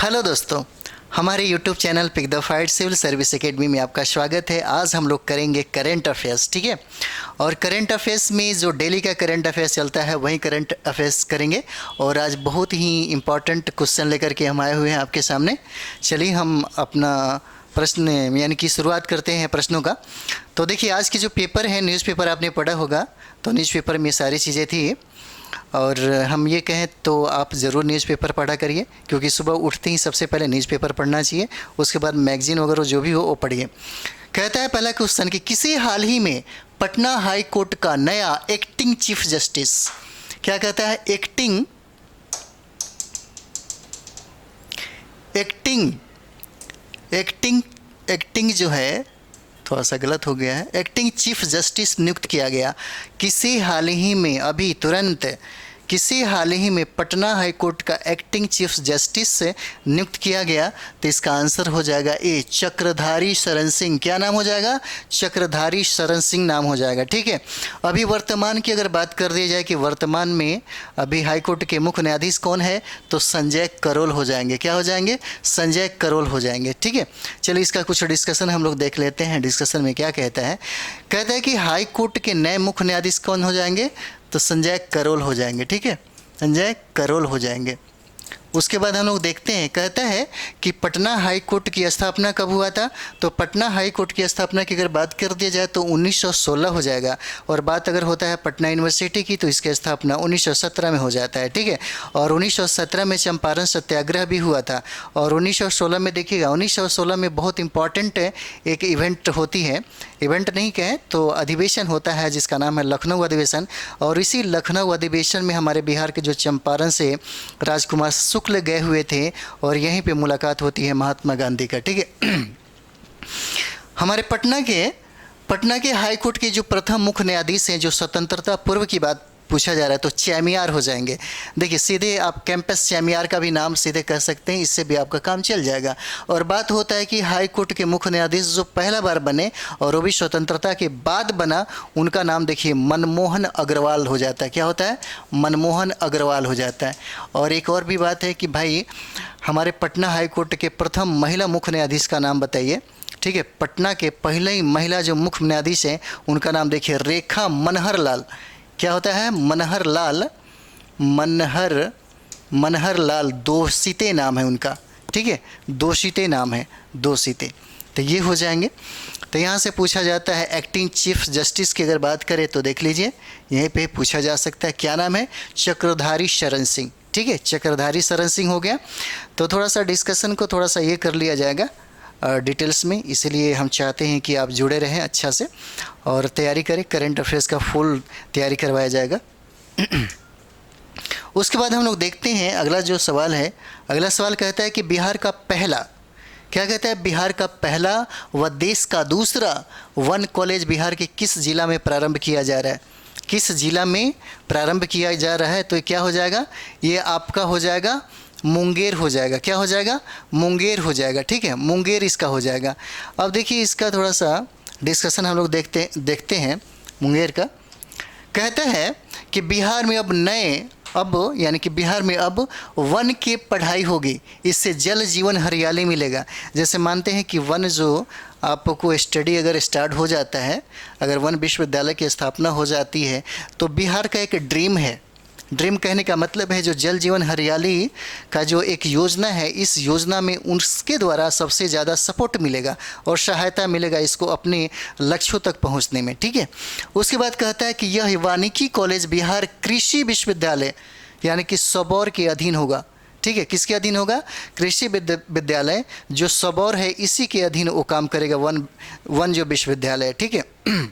Hello दोस्तों, हमारे YouTube channel pick the fight civil service academy में आपका स्वागत है। आज हम लोग करेंगे करंट अफेयर्स, ठीक है। और करंट अफेयर्स में जो डेली का करंट अफेयर्स चलता है वही करंट अफेयर्स करेंगे। और आज बहुत ही इम्पॉर्टेंट क्वेश्चन लेकर के हम आए हुए हैं आपके सामने। चलिए हम अपना प्रश्न यानी कि शुरुआत करते हैं प्रश्नों का। तो देखिए, आज की जो पेपर है, न्यूज़पेपर आपने पढ़ा होगा, तो न्यूज़पेपर में सारी चीज़ें थी। और हम ये कहें तो आप ज़रूर न्यूज़पेपर पढ़ा करिए, क्योंकि सुबह उठते ही सबसे पहले न्यूज़पेपर पढ़ना चाहिए, उसके बाद मैगज़ीन वगैरह जो भी हो वो पढ़िए। कहता है पहला क्वेश्चन कि किसी हाल ही में पटना हाई कोर्ट का नया एक्टिंग चीफ जस्टिस, क्या कहता है? एक्टिंग एक्टिंग एक्टिंग एक्टिंग जो है, थोड़ा सा गलत हो गया है, एक्टिंग चीफ जस्टिस नियुक्त किया गया। किसी हाल ही में, अभी तुरंत किसी हाल ही में पटना हाई कोर्ट का एक्टिंग चीफ जस्टिस से नियुक्त किया गया। तो इसका आंसर हो जाएगा ए, चक्रधारी शरण सिंह। क्या नाम हो जाएगा? चक्रधारी शरण सिंह नाम हो जाएगा, ठीक है। अभी वर्तमान की अगर बात कर दी जाए कि वर्तमान में अभी हाई कोर्ट के मुख्य न्यायाधीश कौन है, तो संजय करोल हो जाएंगे। क्या हो जाएंगे? संजय करोल हो जाएंगे, ठीक है। चलिए इसका कुछ डिस्कशन हम लोग देख लेते हैं। डिस्कशन में क्या कहता है? कहता है कि हाई कोर्ट के नए मुख्य न्यायाधीश कौन हो जाएंगे, तो संजय करोल हो जाएंगे, ठीक है। संजय करोल हो जाएंगे। उसके बाद हम लोग देखते हैं, कहता है कि पटना हाई कोर्ट की स्थापना कब हुआ था। तो पटना हाई कोर्ट की स्थापना की अगर बात कर दी जाए तो 1916 हो जाएगा। और बात अगर होता है पटना यूनिवर्सिटी की, तो इसकी स्थापना 1917 में हो जाता है, ठीक है। और 1917 में चंपारण सत्याग्रह भी हुआ था। और 1916 में देखिएगा, 1916 में बहुत इंपॉर्टेंट एक इवेंट होती है, इवेंट नहीं कहें तो अधिवेशन होता है, जिसका नाम है लखनऊ अधिवेशन। और इसी लखनऊ अधिवेशन में हमारे बिहार के जो चंपारण से राजकुमार शुक्ल गए हुए थे, और यहीं पे मुलाकात होती है महात्मा गांधी का, ठीक है। हमारे पटना के हाई कोर्ट के जो प्रथम मुख्य न्यायाधीश हैं, जो स्वतंत्रता पूर्व की बात पूछा जा रहा है, तो चैमियार हो जाएंगे। देखिए, सीधे आप कैंपस चैमियार का भी नाम सीधे कह सकते हैं, इससे भी आपका काम चल जाएगा। और बात होता है कि हाई कोर्ट के मुख्य न्यायाधीश जो पहला बार बने, और वो भी स्वतंत्रता के बाद बना, उनका नाम देखिए मनमोहन अग्रवाल हो जाता है। क्या होता है? मनमोहन अग्रवाल हो जाता है। और एक और भी बात है कि भाई, हमारे पटना हाई कोर्ट के प्रथम महिला मुख्य न्यायाधीश का नाम बताइए, ठीक है। पटना के पहले ही महिला जो मुख्य न्यायाधीश हैं, उनका नाम देखिए रेखा मनहर लाल। क्या होता है? मनहर लाल, मनहर लाल दोषिते नाम है उनका, ठीक है। दोषिते नाम है, दोषिते। तो ये हो जाएंगे। तो यहाँ से पूछा जाता है एक्टिंग चीफ जस्टिस की अगर बात करें तो देख लीजिए, यहीं पे पूछा जा सकता है। क्या नाम है? चक्रधारी शरण सिंह, ठीक है। चक्रधारी शरण सिंह हो गया। तो थोड़ा सा डिस्कशन को थोड़ा सा ये कर लिया जाएगा डिटेल्स में, इसलिए हम चाहते हैं कि आप जुड़े रहें अच्छा से और तैयारी करें। करंट अफेयर्स का फुल तैयारी करवाया जाएगा। उसके बाद हम लोग देखते हैं अगला जो सवाल है। अगला सवाल कहता है कि बिहार का पहला, क्या कहता है? बिहार का पहला व देश का दूसरा वन कॉलेज बिहार के किस जिला में प्रारंभ किया जा रहा है? किस जिला में प्रारंभ किया जा रहा है? तो क्या हो जाएगा? ये आपका हो जाएगा मुंगेर हो जाएगा। क्या हो जाएगा? मुंगेर हो जाएगा, ठीक है। मुंगेर इसका हो जाएगा। अब देखिए, इसका थोड़ा सा डिस्कशन हम लोग देखते हैं मुंगेर का। कहता है कि बिहार में यानी कि बिहार में अब वन की पढ़ाई होगी, इससे जल जीवन हरियाली मिलेगा। जैसे मानते हैं कि वन जो आपको स्टडी अगर स्टार्ट हो जाता है, अगर वन विश्वविद्यालय की स्थापना हो जाती है, तो बिहार का एक ड्रीम है। ड्रीम कहने का मतलब है जो जल जीवन हरियाली का जो एक योजना है, इस योजना में उसके द्वारा सबसे ज़्यादा सपोर्ट मिलेगा और सहायता मिलेगा इसको अपने लक्ष्यों तक पहुंचने में, ठीक है। उसके बाद कहता है कि यह वानिकी कॉलेज बिहार कृषि विश्वविद्यालय यानी कि सबौर के अधीन होगा, ठीक है। किसके अधीन होगा? कृषि विद्यालय जो सबौर है, इसी के अधीन वो काम करेगा, वन जो विश्वविद्यालय है, ठीक है।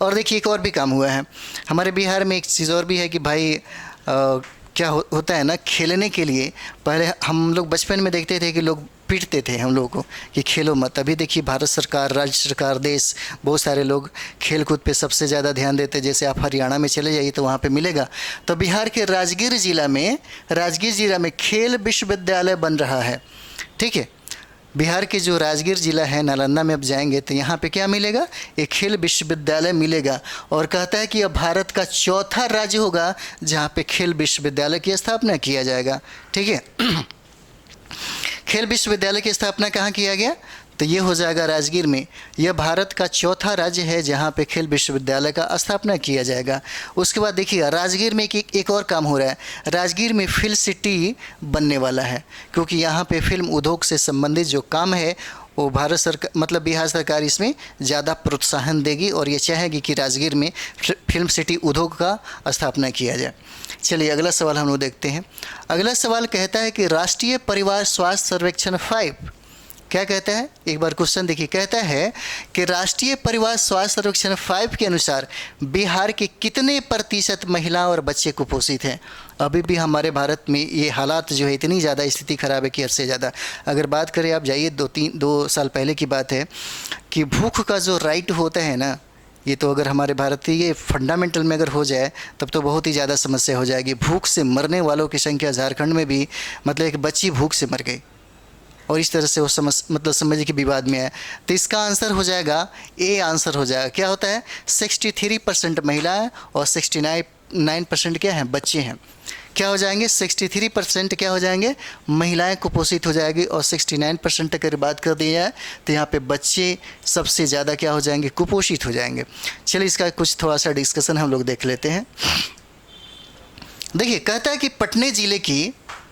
और देखिए, एक और भी काम हुआ है हमारे बिहार में। एक चीज़ और भी है कि भाई क्या होता है ना, खेलने के लिए पहले हम लोग बचपन में देखते थे कि लोग पीटते थे हम लोगों को कि खेलो मत। अभी देखिए, भारत सरकार, राज्य सरकार, देश, बहुत सारे लोग खेल कूद पे सबसे ज़्यादा ध्यान देते हैं। जैसे आप हरियाणा में चले जाइए तो वहाँ पे मिलेगा। तो बिहार के राजगीर जिला में खेल विश्वविद्यालय बन रहा है, ठीक है। बिहार के जो राजगीर जिला है, नालंदा में अब जाएंगे तो यहाँ पे क्या मिलेगा? एक खेल विश्वविद्यालय मिलेगा। और कहता है कि अब भारत का चौथा राज्य होगा जहाँ पे खेल विश्वविद्यालय की स्थापना किया जाएगा, ठीक है। खेल विश्वविद्यालय की स्थापना कहाँ किया गया? तो ये हो जाएगा राजगीर में। यह भारत का चौथा राज्य है जहाँ पे खेल विश्वविद्यालय का स्थापना किया जाएगा। उसके बाद देखिए राजगीर में एक और काम हो रहा है। राजगीर में फिल्म सिटी बनने वाला है, क्योंकि यहाँ पे फिल्म उद्योग से संबंधित जो काम है वो भारत सरकार मतलब बिहार सरकार इसमें ज़्यादा प्रोत्साहन देगी और ये चाहेगी कि राजगीर में फिल्म सिटी उद्योग का स्थापना किया जाए। चलिए अगला सवाल हम लोग देखते हैं। अगला सवाल कहता है कि राष्ट्रीय परिवार स्वास्थ्य सर्वेक्षण 5 क्या कहता है? एक बार क्वेश्चन देखिए। कहता है कि राष्ट्रीय परिवार स्वास्थ्य सर्वेक्षण 5 के अनुसार बिहार के कितने प्रतिशत महिला और बच्चे कुपोषित हैं? अभी भी हमारे भारत में ये हालात जो है इतनी ज़्यादा स्थिति ख़राब है कि हद से ज़्यादा। अगर बात करें आप जाइए 2 साल पहले की बात है कि भूख का जो राइट होता है ना, ये तो अगर हमारे भारतीय फंडामेंटल में अगर हो जाए तब तो बहुत ही ज़्यादा समस्या हो जाएगी। भूख से मरने वालों की संख्या झारखंड में भी मतलब एक बच्ची भूख से मर गई और इस तरह से वो समझिए कि विवाद में है। तो इसका आंसर हो जाएगा ए आंसर हो जाएगा। क्या होता है? 63% महिलाएं और 69% क्या हैं? बच्चे हैं। क्या हो जाएंगे? 63% क्या हो जाएंगे? महिलाएं कुपोषित हो जाएगी और 69% अगर बात कर दी जाए तो यहाँ पे बच्चे सबसे ज़्यादा क्या हो जाएंगे? कुपोषित हो जाएंगे। चलिए इसका कुछ थोड़ा सा डिस्कशन हम लोग देख लेते हैं। देखिए कहता है कि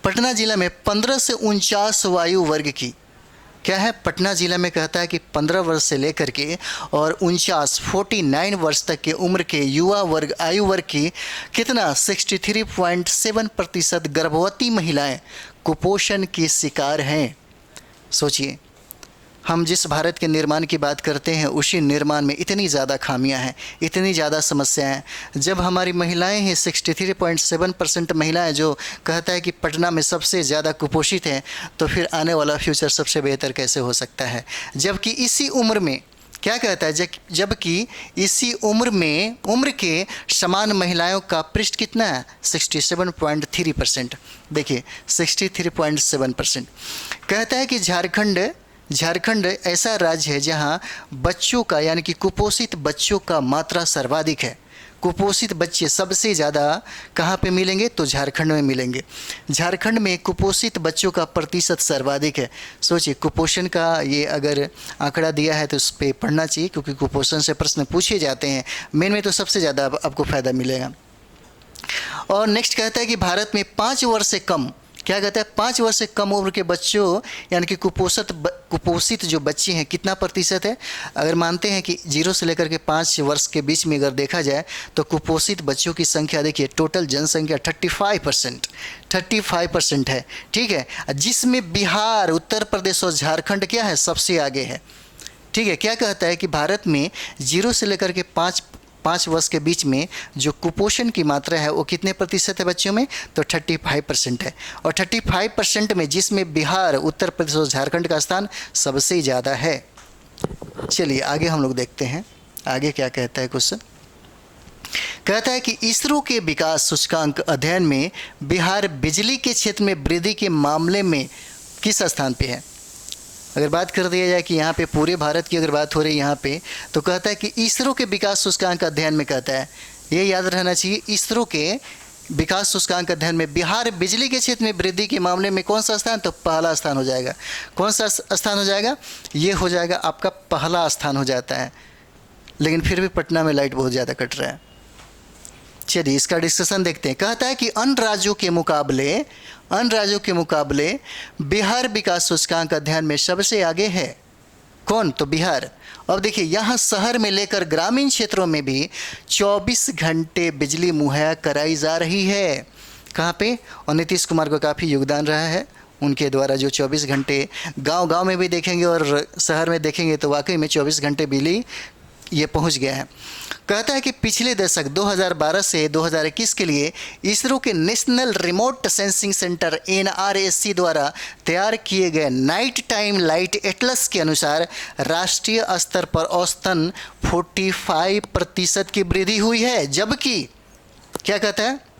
पटना जिला में 15 से 49 आयु वर्ग की क्या है? पटना जिला में कहता है कि 15 वर्ष से लेकर के और 49 वर्ष तक के उम्र के युवा वर्ग आयु वर्ग की कितना 63.7% गर्भवती महिलाएं कुपोषण की शिकार हैं। सोचिए, हम जिस भारत के निर्माण की बात करते हैं उसी निर्माण में इतनी ज़्यादा खामियां हैं, इतनी ज़्यादा समस्याएं हैं। जब हमारी महिलाएं हैं 63.7% महिलाएं जो कहता है कि पटना में सबसे ज़्यादा कुपोषित हैं, तो फिर आने वाला फ्यूचर सबसे बेहतर कैसे हो सकता है? जबकि इसी उम्र में क्या कहता है? जबकि इसी उम्र के समान महिलाओं का पृष्ठ कितना है? 67.3%। देखिए 63.7%। कहता है कि झारखंड ऐसा राज्य है जहां बच्चों का यानी कि कुपोषित बच्चों का मात्रा सर्वाधिक है। कुपोषित बच्चे सबसे ज़्यादा कहाँ पे मिलेंगे? तो झारखंड में मिलेंगे। झारखंड में कुपोषित बच्चों का प्रतिशत सर्वाधिक है। सोचिए, कुपोषण का ये अगर आंकड़ा दिया है तो उस पर पढ़ना चाहिए, क्योंकि कुपोषण से प्रश्न पूछे जाते हैं। मेन में तो सबसे ज़्यादा आपको फ़ायदा मिलेगा। और नेक्स्ट कहता है कि भारत में 5 वर्ष से कम क्या कहता है? 5 वर्ष से कम उम्र के बच्चों यानी कि कुपोषित जो बच्चे हैं कितना प्रतिशत है? अगर मानते हैं कि 0 से लेकर के 5 वर्ष के बीच में अगर देखा जाए तो कुपोषित बच्चों की संख्या देखिए टोटल जनसंख्या 35% है। ठीक है, जिसमें बिहार, उत्तर प्रदेश और झारखंड क्या है? सबसे आगे है। ठीक है, क्या कहता है कि भारत में 0 से लेकर के 5 वर्ष के बीच में जो कुपोषण की मात्रा है वो कितने प्रतिशत है बच्चों में? तो 35% है। और 35% में जिसमें बिहार, उत्तर प्रदेश और झारखंड का स्थान सबसे ज़्यादा है। चलिए आगे हम लोग देखते हैं आगे क्या कहता है क्वेश्चन। कहता है कि इसरो के विकास सूचकांक अध्ययन में बिहार बिजली के क्षेत्र में वृद्धि के मामले में किस स्थान पे है? अगर बात कर दिया जाए कि यहाँ पे पूरे भारत की अगर बात हो रही है यहाँ पे, तो कहता है कि इसरो के विकास सूचकांक अध्ययन में कहता है, ये याद रहना चाहिए, इसरो के विकास सूचकांक अध्ययन में बिहार बिजली के क्षेत्र में वृद्धि के मामले में कौन सा स्थान? तो पहला स्थान हो जाएगा। कौन सा स्थान हो जाएगा? ये हो जाएगा आपका पहला स्थान हो जाता है। लेकिन फिर भी पटना में लाइट बहुत ज़्यादा कट रहा है। चलिए इसका डिस्कशन देखते हैं। कहता है कि अन्य राज्यों के मुकाबले बिहार विकास सूचकांक अध्ययन में सबसे आगे है। कौन? तो बिहार। अब देखिए यहाँ शहर में लेकर ग्रामीण क्षेत्रों में भी 24 घंटे बिजली मुहैया कराई जा रही है। कहाँ पे? और नीतीश कुमार को काफ़ी योगदान रहा है उनके द्वारा, जो 24 घंटे गांव में भी देखेंगे और शहर में देखेंगे तो वाकई में 24 घंटे बिजली ये पहुंच गया है। कहता है कि पिछले दशक 2012 से 2021 के लिए इसरो के national remote sensing centre NRSC द्वारा तैयार किए गए नाइट टाइम लाइट एटलस के अनुसार राष्ट्रीय स्तर पर औसतन 45% की वृद्धि हुई है। जबकि क्या कहता है?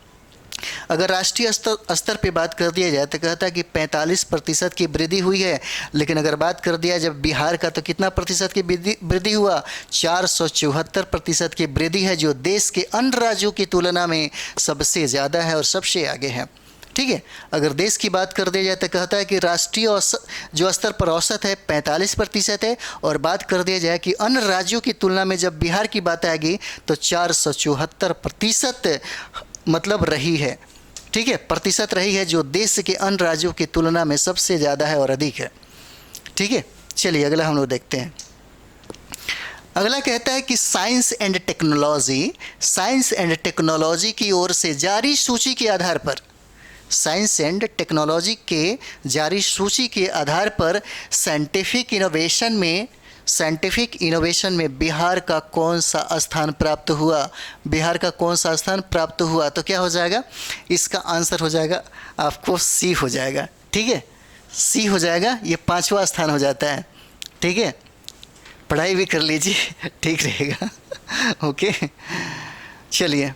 अगर राष्ट्रीय स्तर पे बात कर दिया जाए तो कहता है कि 45% की वृद्धि हुई है। लेकिन अगर बात कर दिया जब बिहार का, तो कितना प्रतिशत की वृद्धि हुआ? 474% की वृद्धि है, जो देश के अन्य राज्यों की तुलना में सबसे ज़्यादा है और सबसे आगे है। ठीक है। अगर देश की बात कर दी जाए तो कहता है कि राष्ट्रीय औसत जो स्तर पर औसत है 45% है, और बात कर दिया जाए कि अन्य राज्यों की तुलना में जब बिहार की बात आएगी तो 474% मतलब रही है। ठीक है, प्रतिशत रही है, जो देश के अन्य राज्यों की तुलना में सबसे ज़्यादा है और अधिक है। ठीक है, चलिए अगला हम लोग देखते हैं। अगला कहता है कि साइंस एंड टेक्नोलॉजी की ओर से जारी सूची के आधार पर, साइंस एंड टेक्नोलॉजी के जारी सूची के आधार पर साइंटिफिक इनोवेशन में बिहार का कौन सा स्थान प्राप्त हुआ? बिहार का कौन सा स्थान प्राप्त हुआ? तो क्या हो जाएगा? इसका आंसर हो जाएगा आपको सी हो जाएगा। ठीक है, सी हो जाएगा, ये 5वां स्थान हो जाता है। ठीक है, पढ़ाई भी कर लीजिए, ठीक रहेगा। ओके, चलिए,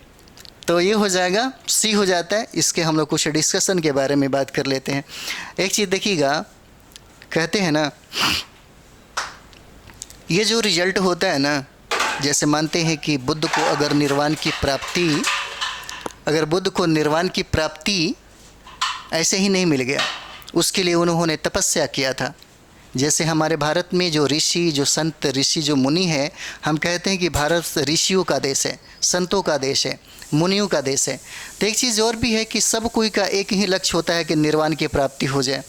तो ये हो जाएगा, सी हो जाता है। इसके हम लोग कुछ डिस्कशन के बारे में बात कर लेते हैं। एक चीज़ देखिएगा, कहते हैं ना, ये जो रिजल्ट होता है ना, जैसे मानते हैं कि बुद्ध को अगर बुद्ध को निर्वाण की प्राप्ति ऐसे ही नहीं मिल गया, उसके लिए उन्होंने तपस्या किया था। जैसे हमारे भारत में जो ऋषि, जो संत ऋषि, जो मुनि है, हम कहते हैं कि भारत ऋषियों का देश है, संतों का देश है, मुनियों का देश है। तो एक चीज़ और भी है कि सब कोई का एक ही लक्ष्य होता है कि निर्वाण की प्राप्ति हो जाए।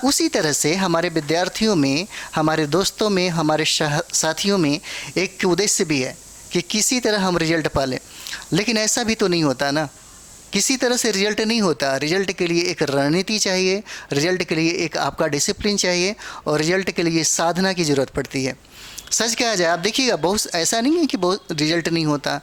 उसी तरह से हमारे विद्यार्थियों में, हमारे दोस्तों में, हमारे साथियों में एक उद्देश्य भी है कि किसी तरह हम रिजल्ट पा लें। लेकिन ऐसा भी तो नहीं होता ना, किसी तरह से रिजल्ट नहीं होता। रिजल्ट के लिए एक रणनीति चाहिए, रिजल्ट के लिए एक आपका डिसिप्लिन चाहिए, और रिजल्ट के लिए साधना की ज़रूरत पड़ती है। सच कहा जाए, आप देखिएगा, बहुत ऐसा नहीं है कि बहुत रिजल्ट नहीं होता।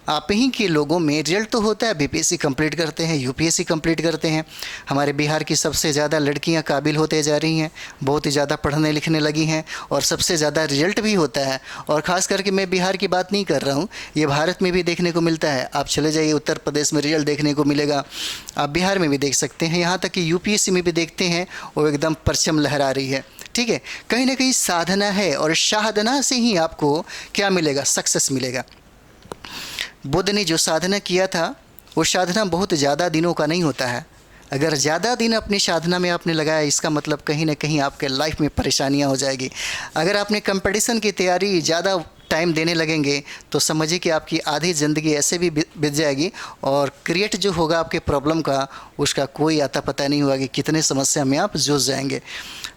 आप ही के लोगों में रिजल्ट तो होता है। बीपीएससी कंप्लीट करते हैं, यूपीएससी कंप्लीट करते हैं। हमारे बिहार की सबसे ज़्यादा लड़कियां काबिल होते जा रही हैं, बहुत ही ज़्यादा पढ़ने लिखने लगी हैं, और सबसे ज़्यादा रिजल्ट भी होता है। और ख़ास करके मैं बिहार की बात नहीं कर रहा हूँ, ये भारत में भी देखने को मिलता है। आप चले जाइए उत्तर प्रदेश में रिजल्ट देखने को मिलेगा, आप बिहार में भी देख सकते हैं, यहाँ तक कि यूपीएससी में भी देखते हैं, वो एकदम परचम लहरा रही है। ठीक है, कहीं ना कहीं साधना है, और साधना से ही आपको क्या मिलेगा? सक्सेस मिलेगा। बुद्ध ने जो साधना किया था, वो साधना बहुत ज़्यादा दिनों का नहीं होता है। अगर ज़्यादा दिन अपनी साधना में आपने लगाया, इसका मतलब कहीं ना कहीं आपके लाइफ में परेशानियां हो जाएगी। अगर आपने कंपटीशन की तैयारी ज़्यादा टाइम देने लगेंगे तो समझिए कि आपकी आधी ज़िंदगी ऐसे भी बीत जाएगी, और क्रिएट जो होगा आपके प्रॉब्लम का, उसका कोई आता पता नहीं होगा कि कितने समस्या में आप जूझ जाएंगे।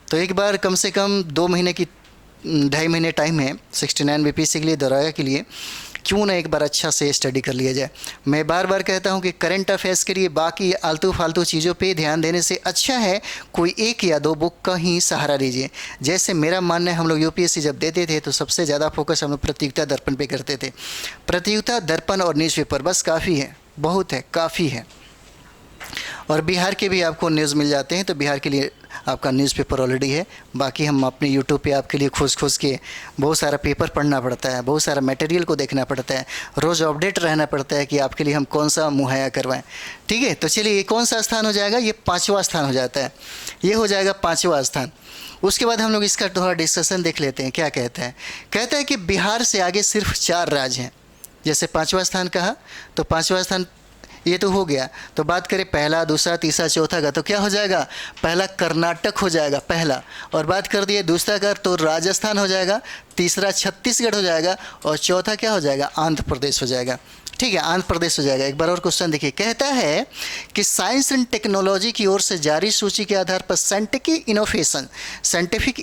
तो एक बार कम से कम 2 महीने की 2.5 महीने टाइम है 69 बीपीएससी के लिए, दौराया के लिए, क्यों ना एक बार अच्छा से स्टडी कर लिया जाए। मैं बार बार कहता हूं कि करंट अफेयर्स के लिए बाकी आलतू फालतू चीज़ों पे ध्यान देने से अच्छा है कोई 1 या 2 बुक का ही सहारा लीजिए। जैसे मेरा मानना है, हम लोग यूपीएससी जब देते थे तो सबसे ज़्यादा फोकस हम लोग प्रतियोगिता दर्पण पे करते थे। प्रतियोगिता दर्पण और न्यूज़पेपर, बस काफ़ी है, बहुत है, काफ़ी है। और बिहार के भी आपको न्यूज़ मिल जाते हैं, तो बिहार के लिए आपका न्यूज़पेपर ऑलरेडी है। बाकी हम अपने यूट्यूब पे आपके लिए खोज के बहुत सारा पेपर पढ़ना पड़ता है, बहुत सारा मटेरियल को देखना पड़ता है, रोज़ अपडेट रहना पड़ता है कि आपके लिए हम कौन सा मुहैया करवाएं। ठीक है, तो चलिए, ये कौन सा स्थान हो जाएगा? ये 5वां स्थान हो जाता है, ये हो जाएगा 5वां स्थान। उसके बाद हम लोग इसका थोड़ा डिस्कशन देख लेते हैं। क्या कहता है? कहता है कि बिहार से आगे सिर्फ 4 राज्य हैं। जैसे 5वां स्थान कहा, तो 5वां स्थान ये तो हो गया। तो बात करें पहला, दूसरा, तीसरा, चौथा का, तो क्या हो जाएगा? पहला कर्नाटक हो जाएगा, पहला। और बात कर दिए दूसरा का, तो राजस्थान हो जाएगा, तीसरा छत्तीसगढ़ हो जाएगा, और चौथा क्या हो जाएगा? आंध्र प्रदेश हो जाएगा। ठीक है, आंध्र प्रदेश हो जाएगा। एक बार और क्वेश्चन देखिए, कहता है कि साइंस एंड टेक्नोलॉजी की ओर से जारी सूची के आधार पर साइंटिफिक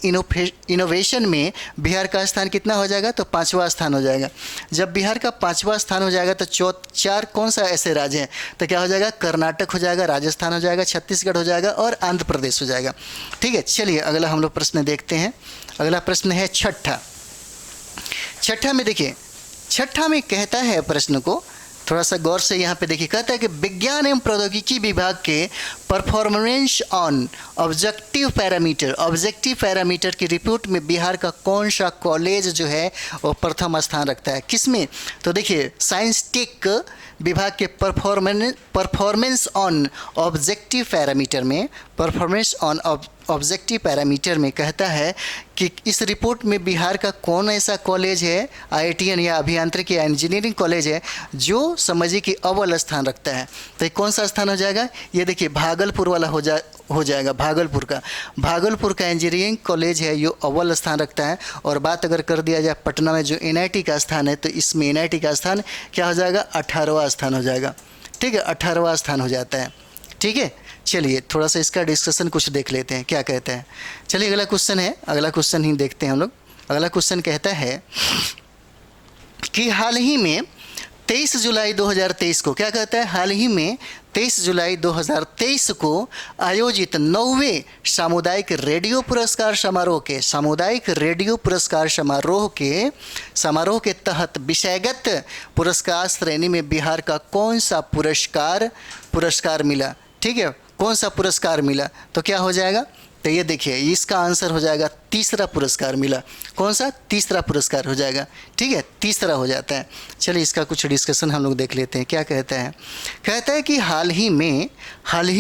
इनोवेशन में बिहार का स्थान कितना हो जाएगा? तो 5वां स्थान हो जाएगा। जब बिहार का 5वां स्थान हो जाएगा तो 4 कौन सा ऐसे राज्य हैं? तो क्या हो जाएगा? कर्नाटक हो जाएगा, राजस्थान हो जाएगा, छत्तीसगढ़ हो जाएगा, और आंध्र प्रदेश हो जाएगा। ठीक है, चलिए अगला हम लोग प्रश्न देखते हैं। अगला प्रश्न है छठा में देखिए, छठा में कहता है, प्रश्न को थोड़ा सा गौर से यहाँ पे देखिए, कहता है कि विज्ञान एवं प्रौद्योगिकी विभाग के परफॉर्मेंस ऑन ऑब्जेक्टिव पैरामीटर की रिपोर्ट में बिहार का कौन सा कॉलेज जो है वो प्रथम स्थान रखता है? किसमें? तो देखिए, साइंस टेक विभाग के परफॉर्मेंस ऑन ऑब्जेक्टिव पैरामीटर में, परफॉर्मेंस ऑन ऑब्जेक्टिव पैरामीटर में कहता है कि इस रिपोर्ट में बिहार का कौन ऐसा कॉलेज है, IITian या अभियांत्रिकी या इंजीनियरिंग कॉलेज है, जो समझिए कि अव्वल स्थान रखता है। तो ये कौन सा स्थान हो जाएगा? ये देखिए भागलपुर वाला हो जाएगा। भागलपुर का इंजीनियरिंग कॉलेज है, ये अव्वल स्थान रखता है। और बात अगर कर दिया जाए पटना में जो NIT का स्थान है, तो इसमें NIT का स्थान क्या हो जाएगा? 18वां स्थान हो जाएगा। ठीक है, 18वां स्थान हो जाता है। ठीक है, चलिए थोड़ा सा इसका डिस्कशन कुछ देख लेते हैं क्या कहते हैं। चलिए अगला क्वेश्चन है, अगला क्वेश्चन ही देखते हैं हम लोग। अगला क्वेश्चन कहता है कि हाल ही में 23 जुलाई 2023 को, क्या कहता है? हाल ही में 23 जुलाई 2023 को आयोजित 9वें सामुदायिक रेडियो पुरस्कार समारोह के तहत विषयगत पुरस्कार श्रेणी में बिहार का कौन सा पुरस्कार मिला? ठीक है, कौन सा पुरस्कार मिला? तो क्या हो जाएगा? तो ये देखिए, इसका आंसर हो जाएगा तीसरा पुरस्कार मिला। कौन सा? तीसरा पुरस्कार हो जाएगा। ठीक है, तीसरा हो जाता है। चलिए इसका कुछ डिस्कशन हम लोग देख लेते हैं क्या कहता है। कहता है कि हाल ही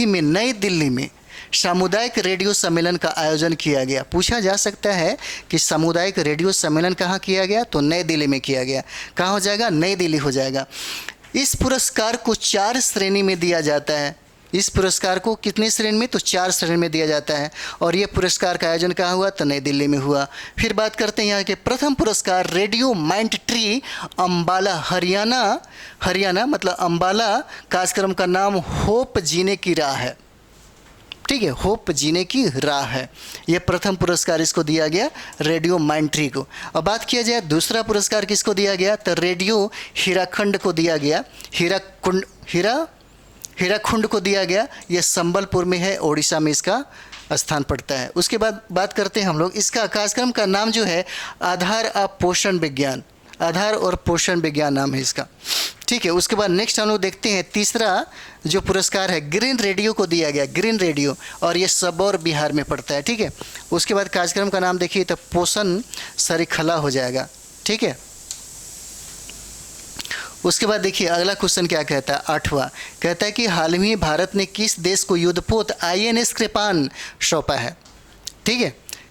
में नई दिल्ली में सामुदायिक रेडियो सम्मेलन का आयोजन किया गया। पूछा जा सकता है कि सामुदायिक रेडियो सम्मेलन कहाँ किया गया? तो नई दिल्ली में किया गया। कहाँ हो जाएगा? नई दिल्ली हो जाएगा। इस पुरस्कार को 4 श्रेणी में दिया जाता है। इस पुरस्कार को कितने श्रेणी में? तो 4 श्रेणी में दिया जाता है। और ये पुरस्कार का आयोजन कहाँ हुआ? तो नई दिल्ली में हुआ। फिर बात करते हैं यहाँ के प्रथम पुरस्कार radio mind tree Ambala Haryana मतलब अम्बाला कार्यक्रम का नाम होप जीने की राह है। ठीक है, होप जीने की राह है। ये प्रथम पुरस्कार इसको दिया गया रेडियो माइंड ट्री को। अब बात किया जाए दूसरा पुरस्कार किसको दिया गया? तो रेडियो हीराखंड को दिया गया। हीराखुंड को दिया गया। ये संबलपुर में है, ओडिशा में इसका स्थान पड़ता है। उसके बाद बात करते हैं हम लोग, इसका कार्यक्रम का नाम जो है आधार और पोषण विज्ञान नाम है इसका। ठीक है, उसके बाद नेक्स्ट हम लोग देखते हैं तीसरा जो पुरस्कार है ग्रीन रेडियो को दिया गया, ग्रीन रेडियो, और ये सबौर बिहार में पड़ता है। ठीक है, उसके बाद कार्यक्रम का नाम देखिए तो पोषण श्रृंखला हो जाएगा। ठीक है, उसके बाद देखिए अगला क्वेश्चन क्या कहता है, 8वां कहता है कि हाल ही भारत ने किस देश को युद्धपोत INS कृपान सौंपा है। ठीक है,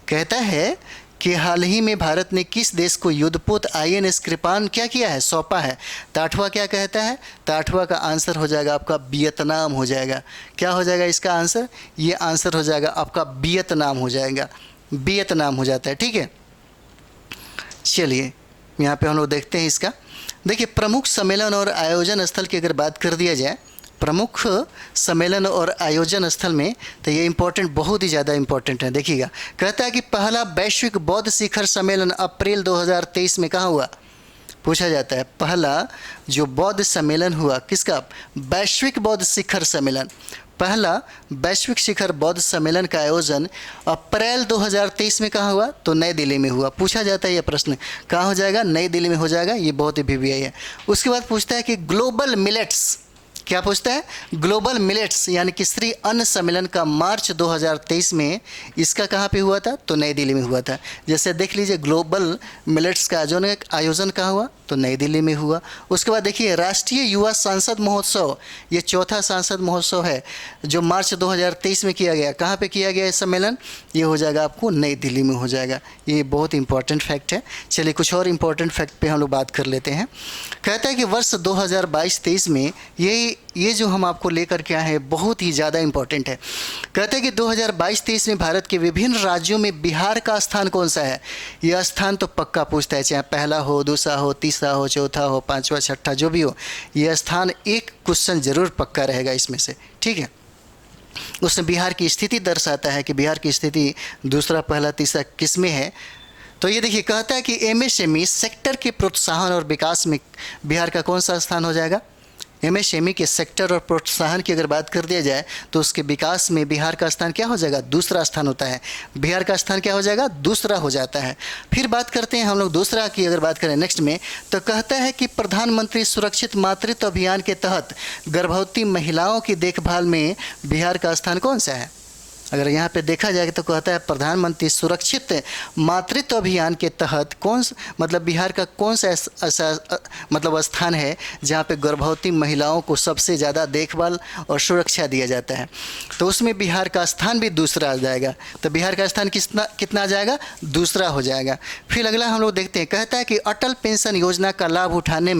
कहता है कि हाल ही में भारत ने किस देश को युद्धपोत INS कृपान क्या किया है? सौंपा है। तो 8वां क्या कहता है? तो 8वां का आंसर हो जाएगा आपका वियतनाम हो जाएगा। क्या हो जाएगा इसका आंसर? ये आंसर हो जाएगा आपका वियतनाम हो जाएगा, वियतनाम हो जाता है। ठीक है, चलिए यहाँ पे हम लोग देखते हैं इसका। देखिए प्रमुख सम्मेलन और आयोजन स्थल की अगर बात कर दिया जाए, प्रमुख सम्मेलन और आयोजन स्थल में, तो ये इम्पोर्टेंट, बहुत ही ज़्यादा इम्पोर्टेंट है। देखिएगा, कहता है कि पहला वैश्विक बौद्ध शिखर सम्मेलन अप्रैल 2023 में कहाँ हुआ? पूछा जाता है पहला जो बौद्ध सम्मेलन हुआ किसका? वैश्विक बौद्ध शिखर सम्मेलन। पहला वैश्विक शिखर बौद्ध सम्मेलन का आयोजन अप्रैल 2023 में कहाँ हुआ? तो नई दिल्ली में हुआ। पूछा जाता है ये प्रश्न, कहाँ हो जाएगा? नई दिल्ली में हो जाएगा। ये बहुत ही VVI है। उसके बाद पूछता है कि ग्लोबल मिलेट्स, क्या पूछता है? ग्लोबल मिलेट्स यानी कि श्री अन्न सम्मेलन का मार्च 2023 में इसका कहाँ पे हुआ था? तो नई दिल्ली में हुआ था। जैसे देख लीजिए ग्लोबल मिलेट्स का आयोजन कहाँ हुआ? तो नई दिल्ली में हुआ। उसके बाद देखिए राष्ट्रीय युवा सांसद महोत्सव, ये चौथा सांसद महोत्सव है जो मार्च 2023 में किया गया। कहाँ पे किया गया सम्मेलन? ये हो जाएगा आपको नई दिल्ली में हो जाएगा। ये बहुत इंपॉर्टेंट फैक्ट है। चलिए कुछ और इंपॉर्टेंट फैक्ट पे हम लोग बात कर लेते हैं। कहता है कि वर्ष 2022-23 में ये जो हम आपको लेकर के आए हैं बहुत ही ज़्यादा इंपॉर्टेंट है। कहते हैं कि 2022-23 में भारत के विभिन्न राज्यों में बिहार का स्थान कौन सा है? यह स्थान तो पक्का पूछता है, चाहे पहला हो, दूसरा हो, तीसरा हो, चौथा हो, पांचवा, छठा, जो भी हो, यह स्थान एक क्वेश्चन जरूर पक्का रहेगा इसमें से। ठीक है, उसमें बिहार की स्थिति दर्शाता है कि बिहार की स्थिति दूसरा, पहला, तीसरा किस में है। तो ये देखिए कहता है कि MSME सेक्टर के प्रोत्साहन और विकास में बिहार का कौन सा स्थान हो जाएगा? MSME के सेक्टर और प्रोत्साहन की अगर बात कर दिया जाए तो उसके विकास में बिहार का स्थान क्या हो जाएगा? दूसरा स्थान होता है। बिहार का स्थान क्या हो जाएगा? दूसरा हो जाता है। फिर बात करते हैं हम लोग दूसरा की अगर बात करें नेक्स्ट में, तो कहता है कि प्रधानमंत्री सुरक्षित मातृत्व अभियान के तहत गर्भवती महिलाओं की देखभाल में बिहार का स्थान कौन सा है? अगर यहाँ पे देखा जाए तो कहता है प्रधानमंत्री सुरक्षित मातृत्व अभियान के तहत मतलब बिहार का कौन सा ऐसा मतलब स्थान है जहाँ पे गर्भवती महिलाओं को सबसे ज़्यादा देखभाल और सुरक्षा दिया जाता है, तो उसमें बिहार का स्थान भी दूसरा आ जाएगा। तो बिहार का स्थान कितना आ जाएगा? दूसरा हो जाएगा। फिर अगला हम लोग देखते हैं, कहता है कि अटल पेंशन योजना का लाभ उठाने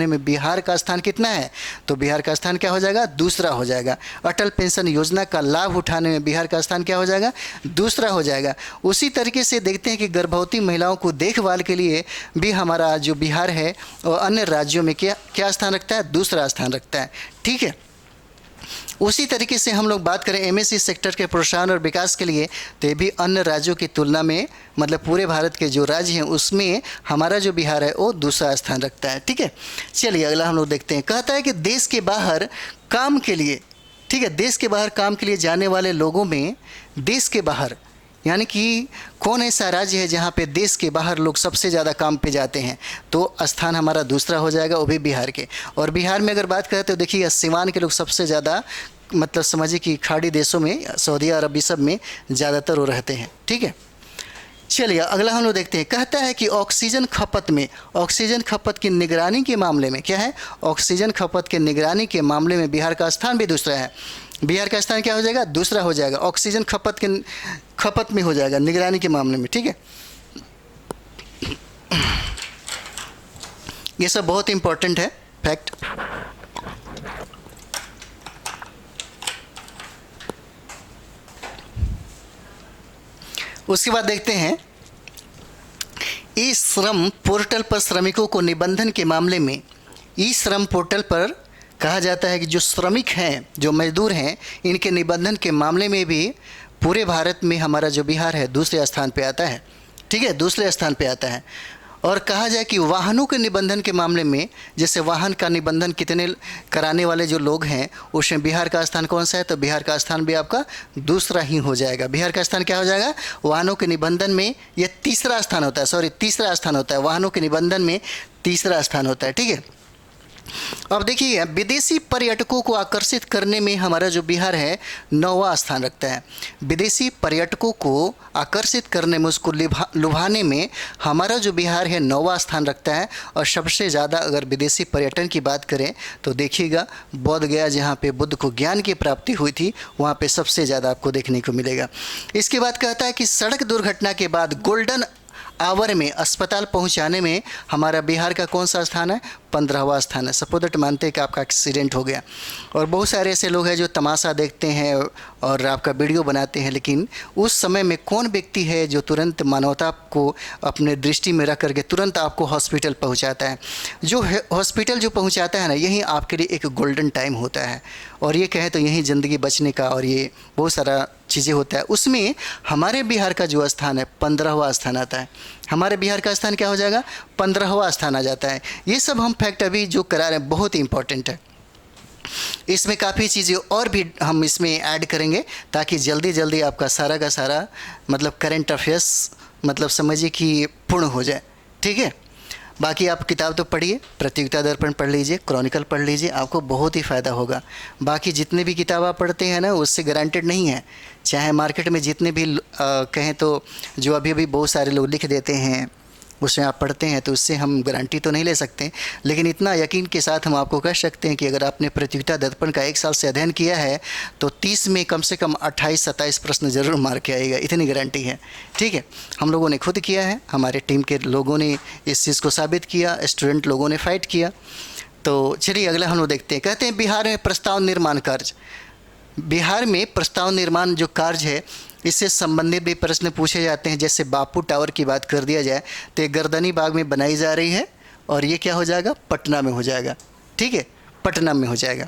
में बिहार का स्थान कितना है? तो बिहार का स्थान क्या हो जाएगा? दूसरा हो जाएगा। अटल पेंशन योजना का लाभ उठाने में बिहार का स्थान क्या हो जाएगा? दूसरा हो जाएगा। उसी तरीके से देखते हैं कि गर्भवती महिलाओं को देखभाल के लिए भी हमारा जो बिहार है और अन्य राज्यों में क्या स्थान रखता है? दूसरा स्थान रखता है। ठीक है। उसी तरीके से हम लोग बात करें एमएसई सेक्टर के प्रोत्साहन और विकास के लिए, तो ये भी अन्य राज्यों की तुलना में मतलब पूरे भारत के जो राज्य हैं उसमें हमारा जो बिहार है वो दूसरा स्थान रखता है। ठीक है। चलिए अगला हम लोग देखते हैं, कहता है कि देश के बाहर काम के लिए, ठीक है, देश के बाहर काम के लिए जाने वाले लोगों में देश के बाहर यानी कि कौन ऐसा राज्य है जहाँ पे देश के बाहर लोग सबसे ज़्यादा काम पे जाते हैं? तो स्थान हमारा दूसरा हो जाएगा, वो भी बिहार के। और बिहार में अगर बात करें तो देखिए सिवान के लोग सबसे ज़्यादा मतलब समझिए कि खाड़ी देशों में, सऊदी अरब ये सब में ज़्यादातर वो रहते हैं। ठीक है। चलिए अगला हम लोग देखते हैं, कहता है कि ऑक्सीजन खपत की निगरानी के मामले में क्या है? ऑक्सीजन खपत के निगरानी के मामले में बिहार का स्थान भी दूसरा है। बिहार का स्थान क्या हो जाएगा? दूसरा हो जाएगा। ऑक्सीजन खपत में हो जाएगा निगरानी के मामले में। ठीक है। ये सब बहुत इंपॉर्टेंट है फैक्ट। उसके बाद देखते हैं ई श्रम पोर्टल पर श्रमिकों को निबंधन के मामले में, ई श्रम पोर्टल पर कहा जाता है कि जो श्रमिक हैं, जो मजदूर हैं, इनके निबंधन के मामले में भी पूरे भारत में हमारा जो बिहार है दूसरे स्थान पे आता है। ठीक है, दूसरे स्थान पे आता है। और कहा जाए कि वाहनों के निबंधन के मामले में, जैसे वाहन का निबंधन कितने कराने वाले जो लोग हैं उसमें बिहार का स्थान कौन सा है? तो बिहार का स्थान भी आपका दूसरा ही हो जाएगा। बिहार का स्थान क्या हो जाएगा? वाहनों के निबंधन में ये तीसरा स्थान होता है, तीसरा स्थान होता है। वाहनों के निबंधन में तीसरा स्थान होता है। ठीक है। अब देखिए विदेशी पर्यटकों को आकर्षित करने में हमारा जो बिहार है 9वां स्थान रखता है। विदेशी पर्यटकों को आकर्षित करने में, उसको लुभाने में हमारा जो बिहार है 9वां स्थान रखता है। और सबसे ज़्यादा अगर विदेशी पर्यटन की बात करें तो देखिएगा बोध गया, जहाँ पे बुद्ध को ज्ञान की प्राप्ति हुई थी, वहाँ पे सबसे ज़्यादा आपको देखने को मिलेगा। इसके बाद कहता है कि सड़क दुर्घटना के बाद गोल्डन आवर में अस्पताल पहुंचाने में हमारा बिहार का कौन सा स्थान है? 15वां स्थान है। सपोज दैट मानते हैं कि आपका एक्सीडेंट हो गया, और बहुत सारे ऐसे लोग हैं जो तमाशा देखते हैं और आपका वीडियो बनाते हैं, लेकिन उस समय में कौन व्यक्ति है जो तुरंत मानवता को अपने दृष्टि में रख करके तुरंत आपको हॉस्पिटल पहुंचाता है? जो हॉस्पिटल जो पहुंचाता है ना, यही आपके लिए एक गोल्डन टाइम होता है। और ये कहें तो यही ज़िंदगी बचने का और ये बहुत सारा चीज़ें होता है। उसमें हमारे बिहार का जो स्थान है 15वां स्थान आता है। हमारे बिहार का स्थान क्या हो जाएगा? 15वां स्थान आ जाता है। ये सब हम फैक्ट अभी जो करा रहे हैं बहुत ही इंपॉर्टेंट है। इसमें काफ़ी चीज़ें और भी हम इसमें ऐड करेंगे ताकि जल्दी जल्दी आपका सारा का सारा मतलब करंट अफेयर्स मतलब समझिए कि पूर्ण हो जाए। ठीक है। बाकी आप किताब तो पढ़िए, प्रतियोगिता दर्पण पढ़ लीजिए, क्रॉनिकल पढ़ लीजिए, आपको बहुत ही फ़ायदा होगा। बाकी जितने भी किताब आप पढ़ते हैं ना उससे गारंटेड नहीं है, चाहे मार्केट में जितने भी कहें तो जो अभी बहुत सारे लोग लिख देते हैं उसमें आप पढ़ते हैं तो उससे हम गारंटी तो नहीं ले सकते, लेकिन इतना यकीन के साथ हम आपको कह सकते हैं कि अगर आपने प्रतियोगिता दर्पण का 1 साल से अध्ययन किया है तो 30 में कम से कम 28-27 प्रश्न ज़रूर मार के आएगा, इतनी गारंटी है। ठीक है। हम लोगों ने खुद किया है, हमारे टीम के लोगों ने इस चीज़ को साबित किया, स्टूडेंट लोगों ने फाइट किया। तो चलिए अगला हम लोग देखते हैं। कहते हैं बिहार में प्रस्ताव निर्माण कार्य, बिहार में प्रस्ताव निर्माण जो कार्य है इससे संबंधित भी प्रश्न पूछे जाते हैं। जैसे बापू टावर की बात कर दिया जाए तो ये गर्दनी बाग में बनाई जा रही है और ये क्या हो जाएगा? पटना में हो जाएगा। ठीक है, पटना में हो जाएगा।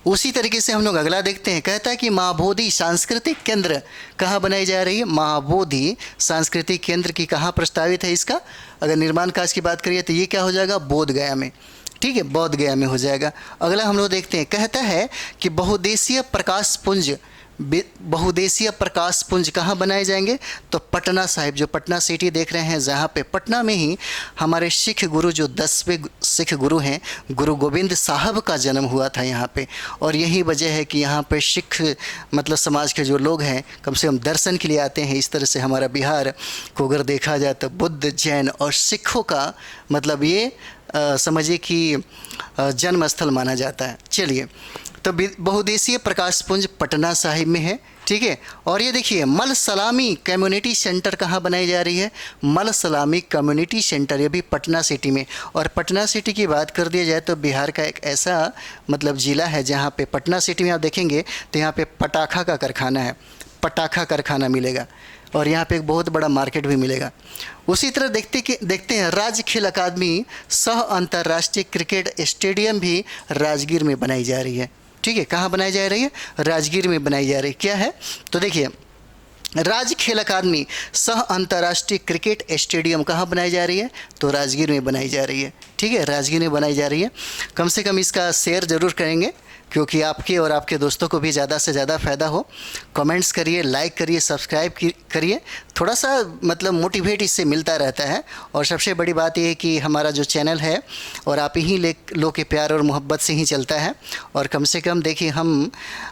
उसी तरीके से हम लोग अगला देखते हैं। कहता है कि महाबोधि सांस्कृतिक केंद्र कहाँ बनाई जा रही है? महाबोधि सांस्कृतिक केंद्र की कहाँ प्रस्तावित है? इसका अगर निर्माण कार्य की बात करिए तो ये क्या हो जाएगा? बोध गया में। ठीक है, बोध गया में हो जाएगा। अगला हम लोग देखते हैं, कहता है कि बहुदेशीय प्रकाश पुंज कहाँ बनाए जाएंगे? तो पटना साहिब, जो पटना सिटी देख रहे हैं, जहाँ पे पटना में ही हमारे सिख गुरु, जो 10वें सिख गुरु हैं, गुरु गोविंद साहब का जन्म हुआ था यहाँ पे। और यही वजह है कि यहाँ पे सिख मतलब समाज के जो लोग हैं कम से कम दर्शन के लिए आते हैं। इस तरह से हमारा बिहार को अगर देखा जाए तो बुद्ध, जैन और सिखों का मतलब ये समझिए कि जन्म स्थल माना जाता है। चलिए, तो बहुदेशीय प्रकाश पुंज पटना साहिब में है, ठीक है। और ये देखिए, मल सलामी कम्युनिटी सेंटर कहाँ बनाई जा रही है? मल सलामी कम्युनिटी सेंटर, ये भी पटना सिटी में। और पटना सिटी की बात कर दिया जाए तो बिहार का एक ऐसा मतलब ज़िला है जहाँ पे पटना सिटी में आप देखेंगे तो यहाँ पे पटाखा का कारखाना है, पटाखा कारखाना मिलेगा, और यहाँ पे एक बहुत बड़ा मार्केट भी मिलेगा। उसी तरह देखते हैं राज्य खेल अकादमी सह अंतर्राष्ट्रीय क्रिकेट स्टेडियम भी राजगीर में बनाई जा रही है, ठीक है। कहाँ बनाई जा रही है? राजगीर में बनाई जा रही है। क्या है? तो देखिए, राज्य खेल अकादमी सह अंतर्राष्ट्रीय क्रिकेट स्टेडियम कहाँ बनाई जा रही है? तो राजगीर में बनाई जा रही है, ठीक है, राजगीर में बनाई जा रही है। कम से कम इसका शेयर ज़रूर करेंगे क्योंकि आपके और आपके दोस्तों को भी ज़्यादा से ज़्यादा फ़ायदा हो। कमेंट्स करिए, लाइक करिए, सब्सक्राइब करिए, थोड़ा सा मतलब मोटिवेट इससे मिलता रहता है। और सबसे बड़ी बात यह है कि हमारा जो चैनल है और आप ही लोग के प्यार और मोहब्बत से ही चलता है। और कम से कम देखिए, हम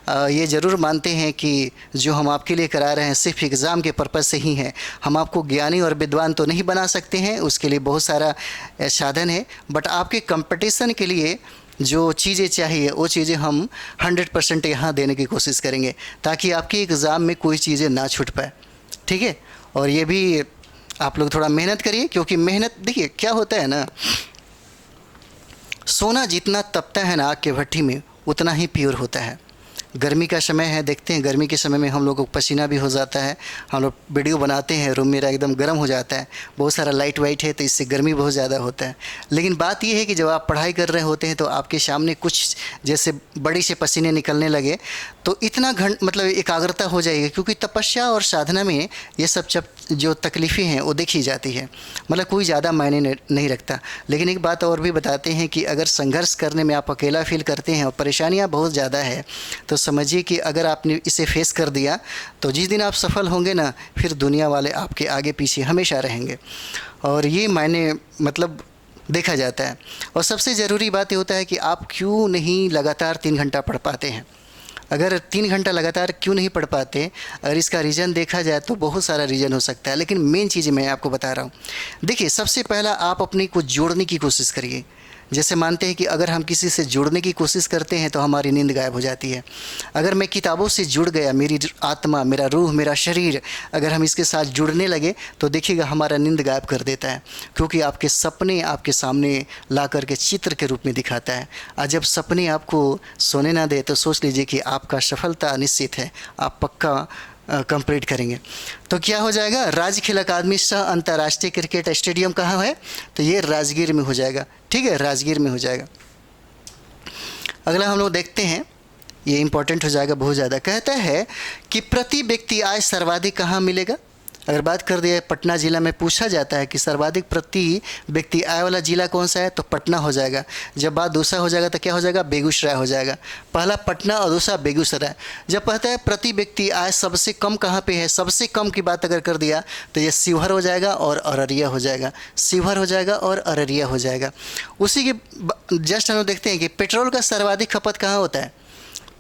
ये ज़रूर मानते हैं कि जो हम आपके लिए करा रहे हैं सिर्फ एग्ज़ाम के पर्पज़ से ही है। हम आपको ज्ञानी और विद्वान तो नहीं बना सकते हैं, उसके लिए बहुत सारा साधन है, बट आपके कंपटीशन के लिए जो चीज़ें चाहिए वो चीज़ें हम 100% यहाँ देने की कोशिश करेंगे ताकि आपके एग्ज़ाम में कोई चीज़ें ना छूट पाए, ठीक है। और ये भी आप लोग थोड़ा मेहनत करिए, क्योंकि मेहनत देखिए क्या होता है ना, सोना जितना तपता है ना आग के भट्टी में उतना ही प्योर होता है। गर्मी का समय है, देखते हैं गर्मी के समय में हम लोग को पसीना भी हो जाता है, हम लोग वीडियो बनाते हैं, रूम मेरा एकदम गर्म हो जाता है, बहुत सारा लाइट वाइट है तो इससे गर्मी बहुत ज़्यादा होता है। लेकिन बात यह है कि जब आप पढ़ाई कर रहे होते हैं तो आपके सामने कुछ जैसे बड़ी से पसीने निकलने लगे तो इतना मतलब एकाग्रता हो जाएगी, क्योंकि तपस्या और साधना में ये सब जो तकलीफ़ें हैं वो देखी जाती है, मतलब कोई ज़्यादा मायने नहीं रखता। लेकिन एक बात और भी बताते हैं कि अगर संघर्ष करने में आप अकेला फील करते हैं और परेशानियाँ बहुत ज़्यादा है तो समझिए कि अगर आपने इसे फेस कर दिया तो जिस दिन आप सफल होंगे ना, फिर दुनिया वाले आपके आगे पीछे हमेशा रहेंगे। और ये मायने मतलब देखा जाता है। और सबसे ज़रूरी बात ये होता है कि आप क्यों नहीं लगातार 3 घंटा पढ़ पाते हैं। अगर 3 घंटा लगातार क्यों नहीं पढ़ पाते, अगर इसका रीज़न देखा जाए तो बहुत सारा रीज़न हो सकता है, लेकिन मेन चीज़ मैं आपको बता रहा हूँ। देखिए, सबसे पहला आप अपने को जोड़ने की कोशिश करिए। जैसे मानते हैं कि अगर हम किसी से जुड़ने की कोशिश करते हैं तो हमारी नींद गायब हो जाती है। अगर मैं किताबों से जुड़ गया, मेरी आत्मा, मेरा रूह, मेरा शरीर, अगर हम इसके साथ जुड़ने लगे तो देखिएगा हमारा नींद गायब कर देता है, क्योंकि आपके सपने आपके सामने ला कर के चित्र के रूप में दिखाता है। और जब सपने आपको सोने ना दे तो सोच लीजिए कि आपका सफलता निश्चित है, आप पक्का कंप्लीट करेंगे। तो क्या हो जाएगा? राज्य खेल अकादमी सह अंतर्राष्ट्रीय क्रिकेट स्टेडियम कहाँ है? तो ये राजगीर में हो जाएगा, ठीक है, राजगीर में हो जाएगा। अगला हम लोग देखते हैं, ये इंपॉर्टेंट हो जाएगा बहुत ज़्यादा। कहता है कि प्रति व्यक्ति आय सर्वाधिक कहाँ मिलेगा? अगर बात कर दिया पटना ज़िला में पूछा जाता है कि सर्वाधिक प्रति व्यक्ति आय वाला ज़िला कौन सा है, तो पटना हो जाएगा। जब बात दूसरा हो जाएगा तो क्या हो जाएगा? बेगूसराय हो जाएगा। पहला पटना और दूसरा बेगूसराय। जब कहता है प्रति व्यक्ति आय सबसे कम कहाँ पे है, सबसे कम की बात अगर कर दिया तो ये शिवहर हो जाएगा और अररिया हो जाएगा, शिवहर हो जाएगा और अररिया हो जाएगा। उसी के जस्ट हम लोग देखते हैं कि पेट्रोल का सर्वाधिक खपत कहाँ होता है।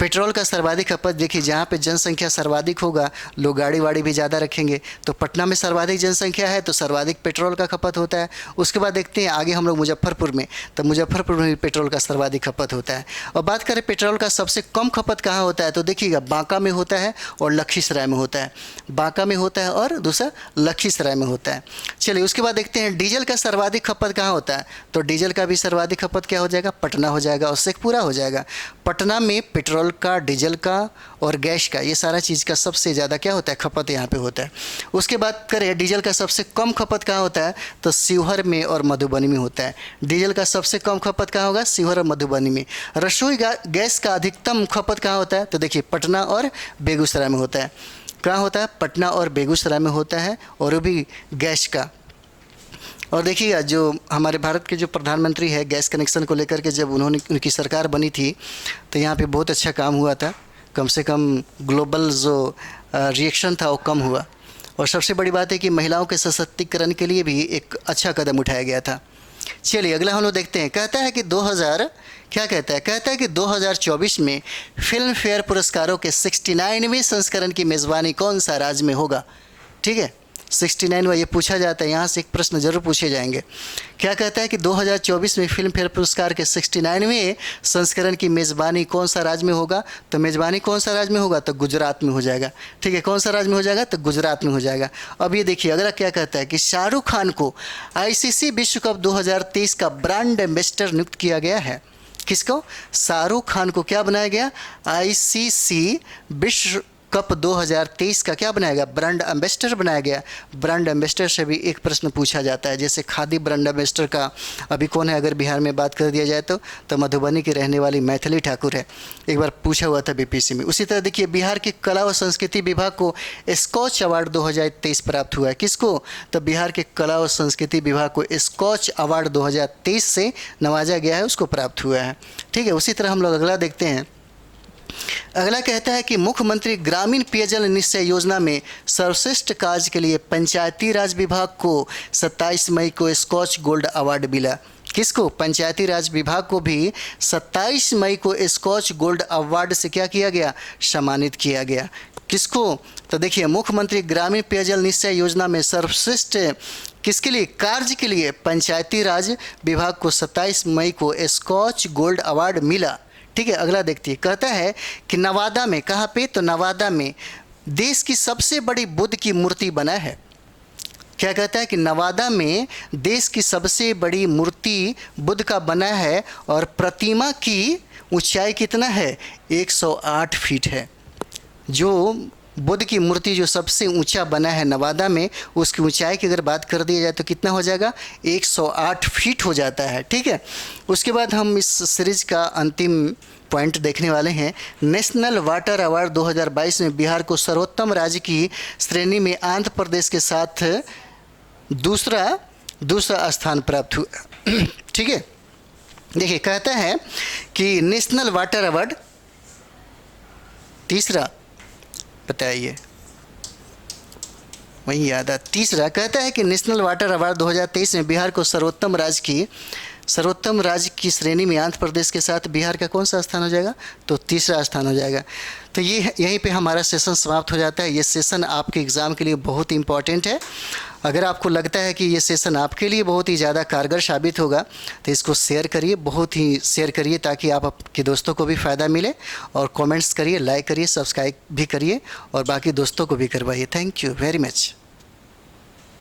पेट्रोल का सर्वाधिक खपत देखिए, जहाँ पे जनसंख्या सर्वाधिक होगा लोग गाड़ी वाड़ी भी ज़्यादा रखेंगे, तो पटना में सर्वाधिक जनसंख्या है तो सर्वाधिक पेट्रोल का खपत होता है। उसके बाद देखते हैं आगे हम लोग मुजफ्फरपुर में, तो मुजफ्फरपुर में भी पेट्रोल का सर्वाधिक खपत होता है। और बात करें पेट्रोल का सबसे कम खपत कहाँ होता है, तो देखिएगा बांका में होता है और लखीसराय में होता है। बांका में होता है और दूसरा लखीसराय में होता है। चलिए, उसके बाद देखते हैं डीजल का सर्वाधिक खपत कहाँ होता है, तो डीजल का भी सर्वाधिक खपत क्या हो जाएगा? पटना हो जाएगा और शेखपुरा हो जाएगा। पटना में पेट्रोल का, डीजल का और गैस का, ये सारा चीज़ का सबसे ज़्यादा क्या होता है? खपत यहाँ पे होता है। उसके बाद करें डीजल का सबसे कम खपत कहाँ होता है, तो शिवहर में और मधुबनी में होता है। डीजल का सबसे कम खपत कहाँ होगा? शिवहर और मधुबनी में। रसोई गैस का अधिकतम खपत कहाँ होता है, तो देखिए पटना और बेगूसराय में होता है। कहाँ होता है? पटना और बेगूसराय में होता है, और वो भी गैस का। और देखिए जो हमारे भारत के जो प्रधानमंत्री है, गैस कनेक्शन को लेकर के जब उनकी सरकार बनी थी तो यहाँ पे बहुत अच्छा काम हुआ था। कम से कम ग्लोबल जो रिएक्शन था वो कम हुआ। और सबसे बड़ी बात है कि महिलाओं के सशक्तिकरण के लिए भी एक अच्छा कदम उठाया गया था। चलिए अगला हम लोग देखते हैं। कहता है कि 2000 क्या कहता है, कहता है कि 2024 में फिल्म फेयर पुरस्कारों के 69वें संस्करण की मेज़बानी कौन सा राज्य में होगा। ठीक है, 69वां ये पूछा जाता है, यहाँ से एक प्रश्न जरूर पूछे जाएंगे। क्या कहता है कि 2024 में फिल्म फेयर पुरस्कार के 69वें संस्करण की मेज़बानी कौन सा राज्य में होगा। तो मेज़बानी कौन सा राज्य में होगा, तो गुजरात में हो जाएगा। ठीक है, कौन सा राज्य में हो जाएगा, तो गुजरात में हो जाएगा। अब ये देखिए अगला क्या कहता है कि शाहरुख खान को ICC विश्व कप 2023 का ब्रांड एम्बेसडर नियुक्त किया गया है। किसको, शाहरुख खान को क्या बनाया गया, ICC विश्व कप 2023 का क्या बनाया गया, ब्रांड एम्बेसडर बनाया गया। ब्रांड एम्बेसडर से भी एक प्रश्न पूछा जाता है, जैसे खादी ब्रांड एम्बेसडर का अभी कौन है, अगर बिहार में बात कर दिया जाए तो मधुबनी की रहने वाली मैथिली ठाकुर है। एक बार पूछा हुआ था BPSC में। उसी तरह देखिए बिहार की कला व संस्कृति विभाग को स्कॉच अवार्ड 2023 प्राप्त हुआ है। किसको, तो बिहार के कला व संस्कृति विभाग को स्कॉच अवार्ड 2023 से नवाजा गया है, उसको प्राप्त हुआ है। ठीक है, उसी तरह हम लोग अगला देखते हैं। अगला कहता है कि मुख्यमंत्री ग्रामीण पेयजल निश्चय योजना में सर्वश्रेष्ठ कार्य के लिए पंचायती राज विभाग को 27 मई को स्कॉच गोल्ड अवार्ड मिला। किसको, पंचायती राज विभाग को भी 27 मई को स्कॉच गोल्ड अवार्ड से क्या किया गया, सम्मानित किया गया। किसको, तो देखिए मुख्यमंत्री ग्रामीण पेयजल निश्चय योजना में सर्वश्रेष्ठ किसके लिए, कार्य के लिए पंचायती राज विभाग को 27 मई को स्कॉच गोल्ड अवार्ड मिला। ठीक है, अगला देखिए। कहता है कि नवादा में, कहाँ पे, तो नवादा में देश की सबसे बड़ी बुद्ध की मूर्ति बना है। क्या कहता है कि नवादा में देश की सबसे बड़ी मूर्ति बुद्ध का बना है और प्रतिमा की ऊंचाई कितना है, 108 फीट है। जो बुद्ध की मूर्ति जो सबसे ऊंचा बना है नवादा में, उसकी ऊंचाई की अगर बात कर दी जाए तो कितना हो जाएगा, 108 फीट हो जाता है। ठीक है, उसके बाद हम इस सीरीज का अंतिम पॉइंट देखने वाले हैं। नेशनल वाटर अवार्ड 2022 में बिहार को सर्वोत्तम राज्य की श्रेणी में आंध्र प्रदेश के साथ दूसरा स्थान प्राप्त हुआ। ठीक है, देखिए कहता है कि नेशनल वाटर अवार्ड तीसरा, बताइए वही याद है, तीसरा। कहता है कि नेशनल वाटर अवार्ड 2023 में बिहार को सर्वोत्तम राज्य की श्रेणी में आंध्र प्रदेश के साथ बिहार का कौन सा स्थान हो जाएगा, तो तीसरा स्थान हो जाएगा। तो ये यहीं पे हमारा सेशन समाप्त हो जाता है। ये सेशन आपके एग्ज़ाम के लिए बहुत इंपॉर्टेंट है। अगर आपको लगता है कि ये सेशन आपके लिए बहुत ही ज़्यादा कारगर साबित होगा तो इसको शेयर करिए, बहुत ही शेयर करिए, ताकि आप आपके दोस्तों को भी फ़ायदा मिले। और कमेंट्स करिए, लाइक करिए, सब्सक्राइब भी करिए और बाकी दोस्तों को भी करवाइए। Thank you very much.